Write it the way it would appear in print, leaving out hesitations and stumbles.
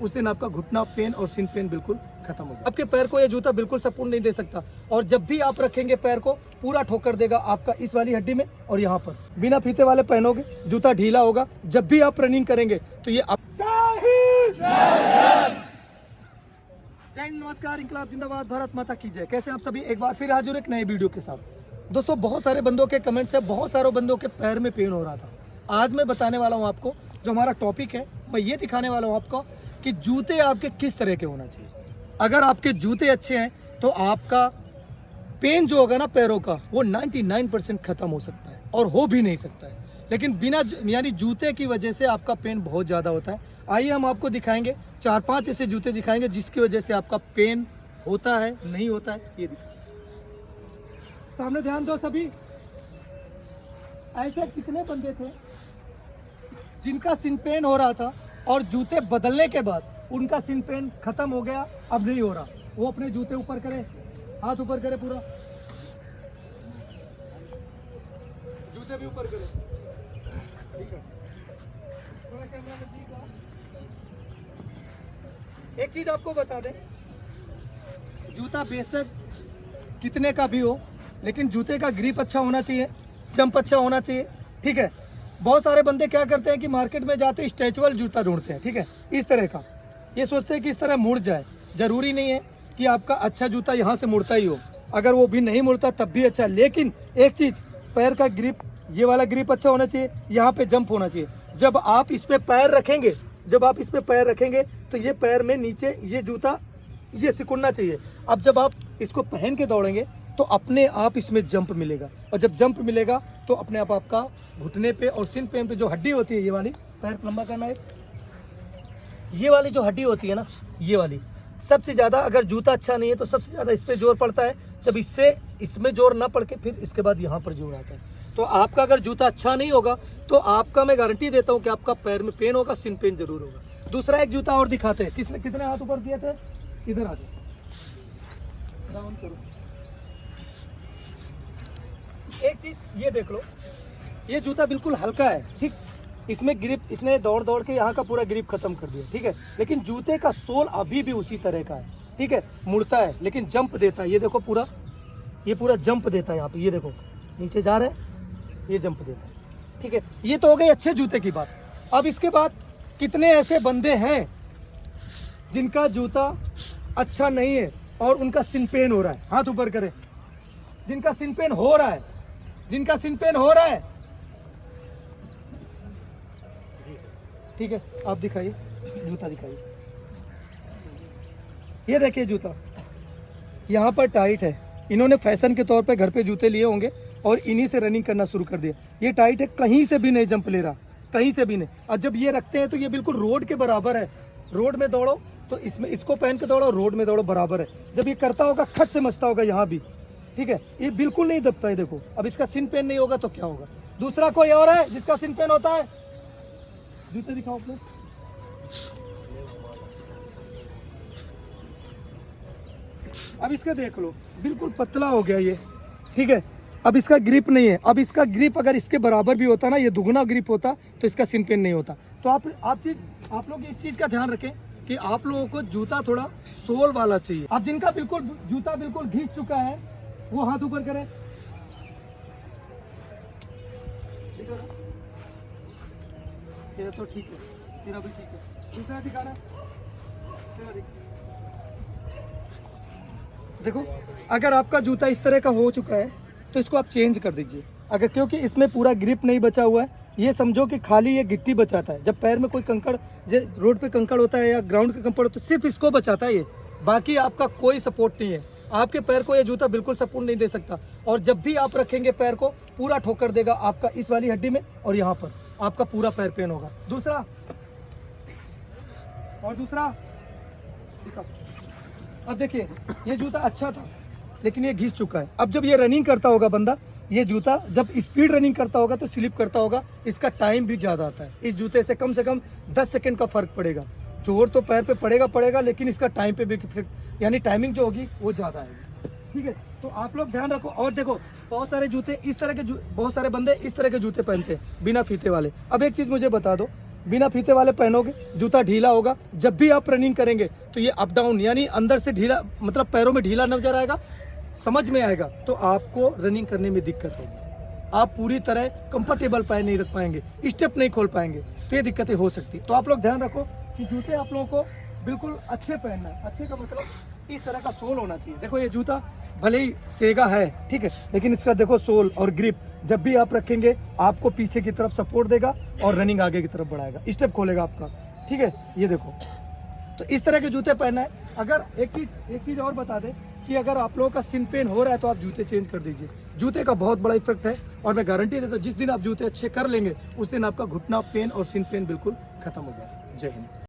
उस दिन आपका घुटना पेन और सिन पेन बिल्कुल खत्म हो जाए। आपके पैर को ये जूता बिल्कुल सपोर्ट नहीं दे सकता, और जब भी आप रखेंगे पैर को पूरा ठोकर देगा आपका इस वाली हड्डी में और यहाँ पर। बिना फीते वाले पहनोगे, जूता ढीला होगा, जब भी आप रनिंग करेंगे तो ये जय हिंद, नमस्कार, इंकलाब जिंदाबाद, भारत माता की जय। कैसे आप सभी, एक बार फिर हाजिर एक नए वीडियो के साथ। दोस्तों, बहुत सारे बंदों के कमेंट से बहुत सारे बंदों के पैर में पेन हो रहा था। आज मैं बताने वाला हूं आपको, जो हमारा टॉपिक है, मैं ये दिखाने वाला हूं आपको कि जूते आपके किस तरह के होना चाहिए। अगर आपके जूते अच्छे हैं तो आपका पेन जो होगा ना पैरों का, वो 99% खत्म हो सकता है और हो भी नहीं सकता है। लेकिन बिना यानी जूते की वजह से आपका पेन बहुत ज़्यादा होता है। आइए हम आपको दिखाएंगे 4-5 ऐसे जूते दिखाएंगे जिसकी वजह से आपका पेन होता है, नहीं होता है, ये दिखाएंगे। सामने ध्यान दो सभी। ऐसे कितने बंदे थे जिनका सिन पेन हो रहा था और जूते बदलने के बाद उनका सिन पेन खत्म हो गया, अब नहीं हो रहा। वो अपने जूते ऊपर करे, हाथ ऊपर करे, पूरा जूते भी ऊपर करे, ठीक है। थोड़ा कैमरा में दिखा। एक चीज आपको बता दें, जूता बेशक कितने का भी हो, लेकिन जूते का ग्रिप अच्छा होना चाहिए, जंप अच्छा होना चाहिए, ठीक है। बहुत सारे बंदे क्या करते हैं कि मार्केट में जाते स्ट्रेचेबल जूता ढूंढते हैं, ठीक है, इस तरह का। ये सोचते हैं कि इस तरह मुड़ जाए। जरूरी नहीं है कि आपका अच्छा जूता यहाँ से मुड़ता ही हो, अगर वो भी नहीं मुड़ता तब भी अच्छा। लेकिन एक चीज, पैर का ग्रिप, ये वाला ग्रिप अच्छा होना चाहिए, यहाँ पे जंप होना चाहिए। जब आप इस पे पैर रखेंगे, तो ये पैर में नीचे ये जूता ये सिकुड़ना चाहिए। अब जब आप इसको पहन के दौड़ेंगे तो अपने आप इसमें जंप मिलेगा, और जब जंप मिलेगा तो अपने आप आपका घुटने पे और सिन पेन पे जो हड्डी होती है, ये वाली, पैर लंबा करना है, ये वाली जो हड्डी होती है ना, ये वाली सबसे ज़्यादा, अगर जूता अच्छा नहीं है तो सबसे ज़्यादा इस पर जोर पड़ता है। जब इसमें जोर ना पड़ के फिर इसके बाद यहाँ पर जोर आता है। तो आपका अगर जूता अच्छा नहीं होगा तो आपका, मैं गारंटी देता हूँ कि आपका पैर में पेन होगा, सिन पेन जरूर होगा। दूसरा एक जूता और दिखाते हैं। कितने हाथ ऊपर किए थे, इधर आ जाओ, राउंड करो। एक चीज ये देख लो, ये जूता बिल्कुल हल्का है, ठीक। इसमें ग्रिप, इसने दौड़ दौड़ के यहाँ का पूरा ग्रिप खत्म कर दिया, ठीक है। लेकिन जूते का सोल अभी भी उसी तरह का है, ठीक है। मुड़ता है लेकिन जंप देता है, ये देखो पूरा, ये पूरा जंप देता है। यहाँ पे ये देखो नीचे जा रहे हैं, ये जंप देता है, ठीक है। ये तो हो गई अच्छे जूते की बात। अब इसके बाद कितने ऐसे बंदे हैं जिनका जूता अच्छा नहीं है और उनका सिन पेन हो रहा है, हाथ ऊपर करें। जिनका सिन पेन हो रहा है, ठीक है, आप दिखाइए, जूता दिखाइए। ये देखिए जूता यहाँ पर टाइट है। इन्होंने फैशन के तौर पे घर पे जूते लिए होंगे और इन्हीं से रनिंग करना शुरू कर दिया। ये टाइट है, कहीं से भी नहीं जंप ले रहा, कहीं से भी नहीं। और जब ये रखते हैं तो ये बिल्कुल रोड के बराबर है। रोड में दौड़ो तो इसमें, इसको पहन के दौड़ो, रोड में दौड़ो, बराबर है। जब ये करता होगा खट से मचता होगा यहाँ भी, ठीक है। ये बिल्कुल नहीं दबता है, देखो। अब इसका सिन पेन नहीं होगा तो क्या होगा। दूसरा कोई और है जिसका सिन पेन होता है, जूते दिखाओ अपने। अब इसका देख लो, बिल्कुल पतला हो गया ये, ठीक है। अब इसका ग्रिप नहीं है। अब इसका ग्रिप अगर इसके बराबर भी होता ना, ये दुगना ग्रिप होता, तो इसका सिन पेन नहीं होता। तो आप लोग इस चीज का ध्यान रखें कि आप लोगों को जूता थोड़ा सोल वाला चाहिए। अब जिनका बिल्कुल जूता बिल्कुल घिस चुका है, वो हाथ ऊपर करें। तेरा तो ठीक है, तेरा भी ठीक है। दूसरा दिखाना, देखो। अगर आपका जूता इस तरह का हो चुका है तो इसको आप चेंज कर दीजिए। अगर, क्योंकि इसमें पूरा ग्रिप नहीं बचा हुआ है, ये समझो कि खाली ये गिट्टी बचाता है। जब पैर में कोई कंकड़, रोड पे कंकड़ होता है या ग्राउंड का कंकड़ होता है, सिर्फ इसको बचाता है ये, बाकी आपका कोई सपोर्ट नहीं है। आपके पैर को ये जूता बिल्कुल सपोर्ट नहीं दे सकता, और जब भी आप रखेंगे पैर को पूरा ठोकर देगा आपका इस वाली हड्डी में और यहाँ पर, आपका पूरा पैर पेन होगा। दूसरा दिखाओ। अब देखिए, ये जूता अच्छा था लेकिन ये घिस चुका है। अब जब ये रनिंग करता होगा बंदा, ये जूता जब स्पीड रनिंग करता होगा तो स्लिप करता होगा, इसका टाइम भी ज़्यादा आता है। इस जूते से कम 10 सेकंड का फर्क पड़ेगा। जोर तो पैर पे पड़ेगा, लेकिन इसका टाइम पे भी, यानी टाइमिंग जो होगी वो ज़्यादा आएगी, ठीक है। तो आप लोग ध्यान रखो। और देखो, बहुत सारे बंदे इस तरह के जूते पहनते हैं बिना फीते वाले। अब एक चीज़ मुझे बता दो, बिना फीते वाले पहनोगे, जूता ढीला होगा, जब भी आप रनिंग करेंगे तो ये अप डाउन यानी अंदर से ढीला, मतलब पैरों में ढीला नजर आएगा, समझ में आएगा, तो आपको रनिंग करने में दिक्कत होगी। आप पूरी तरह कंफर्टेबल पैर नहीं रख पाएंगे, स्टेप नहीं खोल पाएंगे, तो ये दिक्कतें हो सकती है। तो आप लोग ध्यान रखो कि जूते आप लोगों को बिल्कुल अच्छे पहनना है। अच्छे का मतलब इस तरह का सोल होना चाहिए। देखो ये जूता भले ही सेगा है, ठीक है, लेकिन इसका देखो सोल और ग्रिप जब भी आप रखेंगे आपको पीछे की तरफ सपोर्ट देगा और रनिंग आगे की तरफ बढ़ाएगा, स्टेप खोलेगा आपका, ठीक है। ये देखो, तो इस तरह के जूते पहनना है। अगर एक चीज और बता दें कि अगर आप लोगों का सिन पेन हो रहा है तो आप जूते चेंज कर दीजिए। जूते का बहुत बड़ा इफेक्ट है और मैं गारंटी देता हूँ जिस दिन आप जूते अच्छे कर लेंगे उस दिन आपका घुटना पेन और सिन पेन बिल्कुल खत्म हो जाएगा। जय हिंद।